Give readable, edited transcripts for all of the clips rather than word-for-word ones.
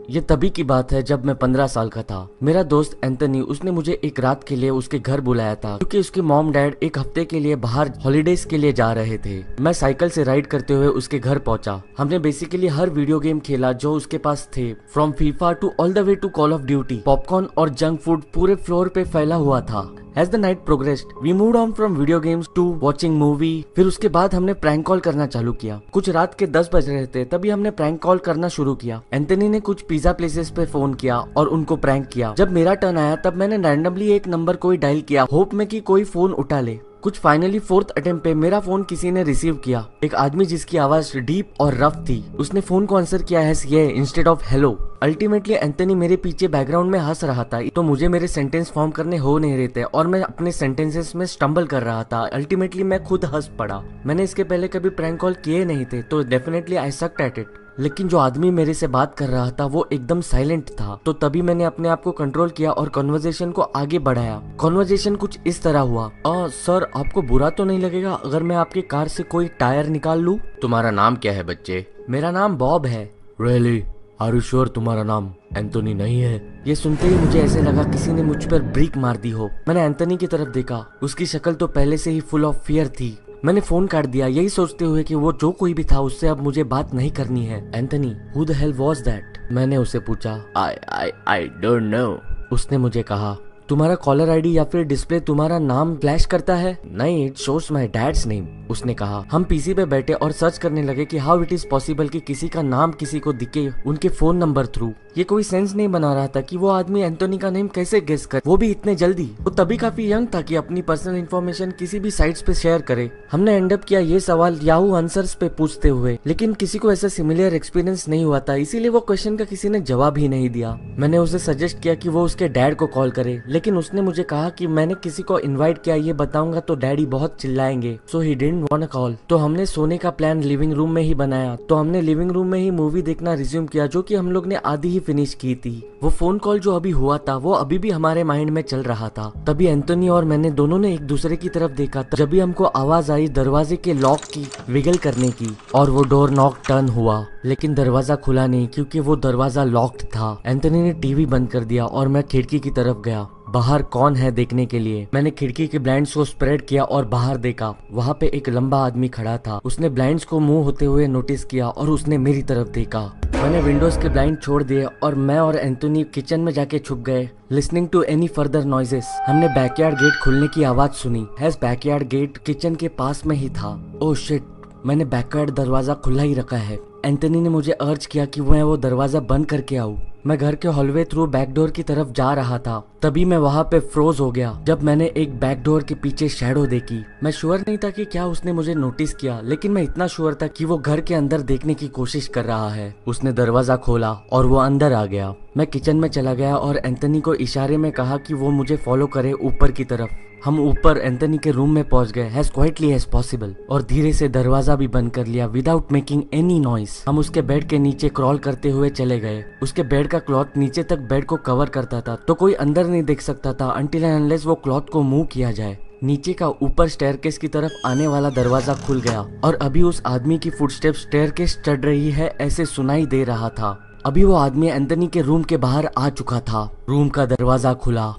ये तभी की बात है जब मैं 15 साल का था। मेरा दोस्त एंथनी, उसने मुझे एक रात के लिए उसके घर बुलाया था क्योंकि उसके मॉम डैड एक हफ्ते के लिए बाहर हॉलीडेज के लिए जा रहे थे। मैं साइकिल से राइड करते हुए उसके घर पहुंचा। हमने बेसिकली हर वीडियो गेम खेला जो उसके पास थे, from FIFA to all the way to Call of Duty. Popcorn और जंक फूड पूरे फ्लोर पे फैला हुआ था। As the night progressed, we moved on from video games to watching movie। फिर उसके बाद हमने प्रैंक कॉल करना चालू किया। कुछ रात के 10 बज रहे थे तभी हमने प्रैंक कॉल करना शुरू किया। एंथनी ने कुछ पिज्जा प्लेसेस पे फोन किया और उनको प्रैंक किया। जब मेरा टर्न आया तब मैंने रैंडमली एक नंबर कोई डायल किया, होप में कि कोई फोन उठा ले। कुछ फाइनली फोर्थ अटेम्प्ट पे मेरा फोन किसी ने रिसीव किया। एक आदमी जिसकी आवाज डीप और रफ थी, उसने फोन को आंसर किया है ये instead of hello. Ultimately Anthony मेरे पीछे बैकग्राउंड में हंस रहा था, तो मुझे मेरे सेंटेंस फॉर्म करने हो नहीं रहे थे और मैं अपने सेंटेंसेस में स्टम्बल कर रहा था। अल्टीमेटली मैं खुद हंस पड़ा। मैंने इसके पहले कभी प्रैंक कॉल किए नहीं थे, तो definitely I sucked at it. लेकिन जो आदमी मेरे से बात कर रहा था वो एकदम साइलेंट था, तो तभी मैंने अपने आप को कंट्रोल किया और कॉन्वर्जेशन को आगे बढ़ाया। कॉन्वर्जेशन कुछ इस तरह हुआ, सर आपको बुरा तो नहीं लगेगा अगर मैं आपकी कार से कोई टायर निकाल लूं? तुम्हारा नाम क्या है बच्चे? मेरा नाम बॉब है। रियली? आर यू श्योर तुम्हारा नाम एंथोनी नहीं है? ये सुनते ही मुझे ऐसे लगा किसी ने मुझ पर ब्रेक मार दी हो। मैंने एंथनी की तरफ देखा, उसकी शक्ल तो पहले से ही फुल ऑफ फियर थी। मैंने फोन काट दिया, यही सोचते हुए कि वो जो कोई भी था उससे अब मुझे बात नहीं करनी है। Anthony, who the hell was that? मैंने उसे पूछा। I don't know. उसने मुझे कहा, तुम्हारा कॉलर आईडी या फिर डिस्प्ले तुम्हारा नाम फ्लैश करता है? नहीं, it shows my dad's name. उसने कहा। हम पीसी पे बैठे और सर्च करने लगे कि हाउ इट इज पॉसिबल कि किसी का नाम किसी को दिखे उनके फोन नंबर थ्रू। ये कोई सेंस नहीं बना रहा था कि वो आदमी एंथोनी का नेम कैसे गेस कर, वो भी इतने जल्दी। वो तभी काफी यंग था कि अपनी पर्सनल इन्फॉर्मेशन किसी भी साइट्स पे शेयर करे। हमने एंड अप किया ये सवाल याहू आंसर्स पे पूछते हुए, लेकिन किसी को ऐसा सिमिलर एक्सपीरियंस नहीं हुआ था, इसीलिए वो क्वेश्चन का किसी ने जवाब ही नहीं दिया। मैंने उसे सजेस्ट किया कि वो उसके डैड को कॉल करे, लेकिन उसने मुझे कहा कि मैंने किसी को इन्वाइट किया, ये बताऊंगा तो डैडी बहुत चिल्लाएंगे, so he didn't want a call. तो हमने सोने का प्लान लिविंग रूम में ही बनाया। तो हमने लिविंग रूम में ही मूवी देखना रिज्यूम किया, जो कि हम लोग ने आधी ही फिनिश की थी। वो फोन कॉल जो अभी हुआ था वो अभी भी हमारे माइंड में चल रहा था। तभी एंथोनी और मैंने दोनों ने एक दूसरे की तरफ देखा। जब भी हमको आवाज आई दरवाजे के लॉक की विगल करने की, और वो डोर नॉक टर्न हुआ, लेकिन दरवाजा खुला नहीं क्योंकि वो दरवाजा लॉक्ड था। एंथोनी ने टीवी बंद कर दिया और मैं खिड़की की तरफ गया, बाहर कौन है देखने के लिए। मैंने खिड़की के ब्लाइंड्स को स्प्रेड किया और बाहर देखा। वहाँ पे एक लंबा आदमी खड़ा था। उसने ब्लाइंड्स को मूव होते हुए नोटिस किया और उसने मेरी तरफ देखा। मैंने विंडोज के ब्लाइंड छोड़ दिए और मैं और एंथोनी किचन में जाके छुप गए, listening to any further noises. हमने बैकयार्ड गेट खुलने की आवाज सुनी। बैकयार्ड गेट किचन के पास में ही था। ओह शिट, मैंने बैकयार्ड दरवाजा खुला ही रखा है। एंथोनी ने मुझे अर्ज किया कि मैं वो दरवाजा बंद करके आऊं। मैं घर के हॉलवे थ्रू बैक डोर की तरफ जा रहा था, तभी मैं वहाँ पे फ्रोज हो गया जब मैंने एक बैक डोर के पीछे शैडो देखी। मैं श्योर नहीं था कि क्या उसने मुझे नोटिस किया, लेकिन मैं इतना श्योर था कि वो घर के अंदर देखने की कोशिश कर रहा है। उसने दरवाजा खोला और वो अंदर आ गया। मैं किचन में चला गया और एंथोनी को इशारे में कहा कि वो मुझे फॉलो करे ऊपर की तरफ। हम ऊपर एंथोनी के रूम में पहुंच गए as quietly as possible और धीरे से दरवाजा भी बंद कर लिया विदाउट मेकिंग एनी नॉइस। हम उसके बेड के नीचे क्रॉल करते हुए चले गए। उसके बेड का क्लॉथ नीचे तक बेड को कवर करता था, तो कोई अंदर नहीं देख सकता था until and unless वो क्लॉथ को मूव किया जाए। नीचे का ऊपर स्टेयरकेस की तरफ आने वाला दरवाजा खुल गया और अभी उस आदमी की फुटस्टेप्स स्टेयरकेस चढ़ रही है ऐसे सुनाई दे रहा था। अभी वो आदमी एंथोनी के रूम के बाहर आ चुका था। रूम का दरवाजा खुला।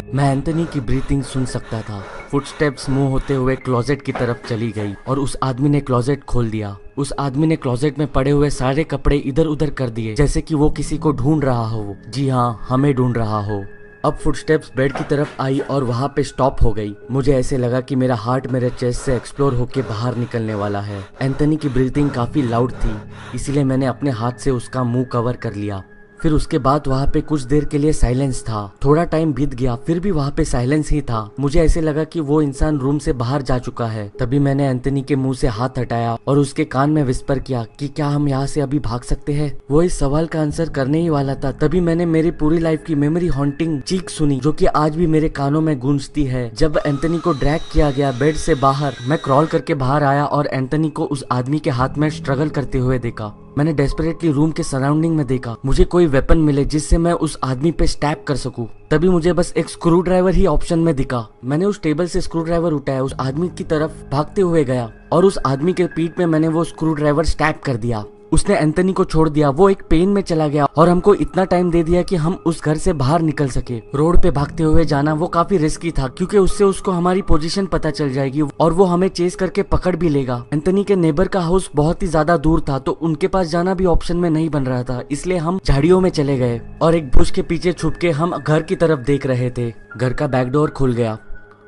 मैं एंथोनी की ब्रीथिंग सुन सकता था। फुटस्टेप्स मूव होते हुए क्लोजेट की तरफ चली गई और उस आदमी ने क्लोजेट खोल दिया। उस आदमी ने क्लोजेट में पड़े हुए सारे कपड़े इधर उधर कर दिए, जैसे कि वो किसी को ढूंढ रहा हो। जी हाँ, हमें ढूंढ रहा हो। अब फुटस्टेप्स बेड की तरफ आई और वहाँ पे स्टॉप हो गई। मुझे ऐसे लगा कि मेरा हार्ट मेरे चेस्ट से एक्सप्लोर होके बाहर निकलने वाला है। एंथोनी की ब्रीथिंग काफी लाउड थी, इसीलिए मैंने अपने हाथ से उसका मुंह कवर कर लिया। फिर उसके बाद वहाँ पे कुछ देर के लिए साइलेंस था। थोड़ा टाइम बीत गया, फिर भी वहाँ पे साइलेंस ही था। मुझे ऐसे लगा कि वो इंसान रूम से बाहर जा चुका है। तभी मैंने एंथोनी के मुंह से हाथ हटाया और उसके कान में विस्पर किया कि क्या हम यहाँ से अभी भाग सकते हैं। वो इस सवाल का आंसर करने ही वाला था, तभी मैंने मेरी पूरी लाइफ की मेमोरी हॉन्टिंग चीख सुनी, जो कि आज भी मेरे कानों में गूंजती है। जब एंथोनी को ड्रैग किया गया बेड से बाहर, मैं क्रॉल करके बाहर आया और एंथोनी को उस आदमी के हाथ में स्ट्रगल करते हुए देखा। मैंने डेस्परेटली रूम के सराउंडिंग में देखा, मुझे कोई वेपन मिले जिससे मैं उस आदमी पे स्टैब कर सकूं। तभी मुझे बस एक स्क्रू ड्राइवर ही ऑप्शन में दिखा। मैंने उस टेबल से स्क्रू ड्राइवर उठाया, उस आदमी की तरफ भागते हुए गया और उस आदमी के पीठ में मैंने वो स्क्रू ड्राइवर स्टैब कर दिया। उसने एंथनी को छोड़ दिया। वो एक पेन में चला गया और हमको इतना टाइम दे दिया कि हम उस घर से बाहर निकल सके। रोड पे भागते हुए जाना वो काफी रिस्की था क्योंकि उससे उसको हमारी पोजीशन पता चल जाएगी और वो हमें चेस करके पकड़ भी लेगा। एंथनी के नेबर का हाउस बहुत ही ज्यादा दूर था तो उनके पास जाना भी ऑप्शन में नहीं बन रहा था, इसलिए हम झाड़ियों में चले गए और एक बुश के पीछे छुप के हम घर की तरफ देख रहे थे। घर का बैक डोर खुल गया,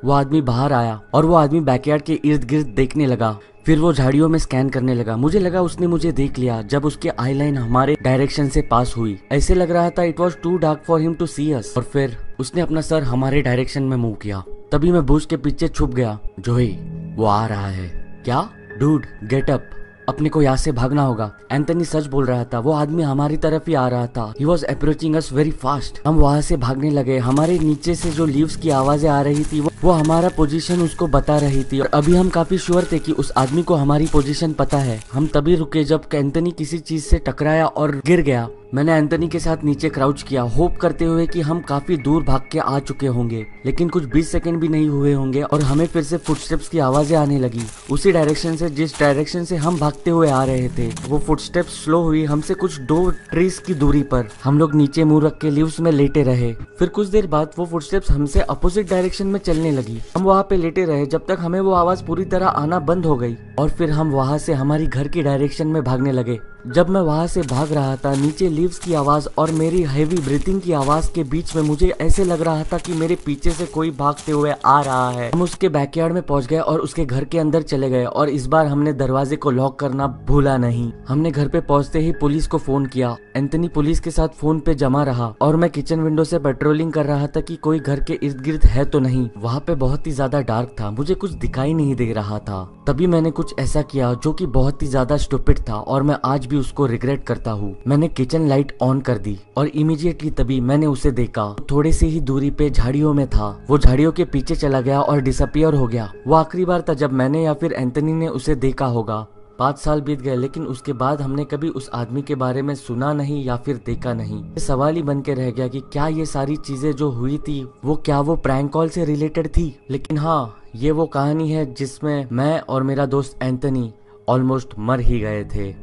वो आदमी बाहर आया और वो आदमी बैकयार्ड के इर्द गिर्द देखने लगा। फिर वो झाड़ियों में स्कैन करने लगा। मुझे लगा उसने मुझे देख लिया जब उसकी आई लाइन हमारे डायरेक्शन से पास हुई। ऐसे लग रहा था it was too dark for him to see us. और फिर उसने अपना सर हमारे डायरेक्शन में मूव किया। तभी मैं बुश के पीछे छुप गया। जोई, वो आ रहा है। क्या? डूड, गेट अप, अपने को यहाँ से भागना होगा। एंथनी सच बोल रहा था, वो आदमी हमारी तरफ ही आ रहा था। He was approaching us very fast। हम वहाँ से भागने लगे। हमारे नीचे से जो लीव्स की आवाजें आ रही थी वो हमारा पोजीशन उसको बता रही थी और अभी हम काफी श्योर थे कि उस आदमी को हमारी पोजीशन पता है। हम तभी रुके जब एंथनी किसी चीज से टकराया और गिर गया। मैंने एंथनी के साथ नीचे क्राउच किया, होप करते हुए कि हम काफी दूर भाग के आ चुके होंगे, लेकिन कुछ 20 सेकंड भी नहीं हुए होंगे और हमें फिर से फुटस्टेप्स की आवाजें आने लगी उसी डायरेक्शन से जिस डायरेक्शन से हम भागते हुए आ रहे थे। वो फुटस्टेप्स स्लो हुई हमसे कुछ 2 ट्रीज की दूरी पर। हम लोग नीचे मुंह रख के लीव्स में लेटे रहे। फिर कुछ देर बाद वो फुटस्टेप्स हमसे अपोजिट डायरेक्शन में चलने लगी। हम वहाँ पे लेटे रहे जब तक हमें वो आवाज पूरी तरह आना बंद हो गई और फिर हम वहाँ से हमारी घर की डायरेक्शन में भागने लगे। जब मैं वहाँ से भाग रहा था, नीचे लीव्स की आवाज और मेरी हेवी ब्रीथिंग की आवाज के बीच में मुझे ऐसे लग रहा था कि मेरे पीछे से कोई भागते हुए आ रहा है। हम उसके बैकयार्ड में पहुंच गए और उसके घर के अंदर चले गए और इस बार हमने दरवाजे को लॉक करना भूला नहीं। हमने घर पे पहुंचते ही पुलिस को फोन किया। एंथनी पुलिस के साथ फोन पे जमा रहा और मैं किचन विंडो से पेट्रोलिंग कर रहा था कि कोई घर के इर्द गिर्द है तो नहीं। वहाँ पे बहुत ही ज्यादा डार्क था, मुझे कुछ दिखाई नहीं दे रहा था। तभी मैंने कुछ ऐसा किया जो कि बहुत ही ज्यादा स्टूपिड था और मैं आज भी उसको रिग्रेट करता हूँ। मैंने किचन लाइट ऑन कर दी और इमीडिएटली तभी मैंने उसे देखा। थोड़ी सी ही दूरी पे झाड़ियों में था। वो झाड़ियों के पीछे चला गया और डिसअपियर हो गया। वो आखिरी बार था जब मैंने या फिर एंथनी ने उसे देखा होगा। 5 साल बीत गए लेकिन उसके बाद हमने कभी उस आदमी के बारे में सुना नहीं या फिर देखा नहीं। ये सवाल ही बन के रह गया कि क्या ये सारी चीजें जो हुई थी वो प्रैंक कॉल से रिलेटेड थी। लेकिन हाँ, ये वो कहानी है जिसमें मैं और मेरा दोस्त एंथनी ऑलमोस्ट मर ही गए थे।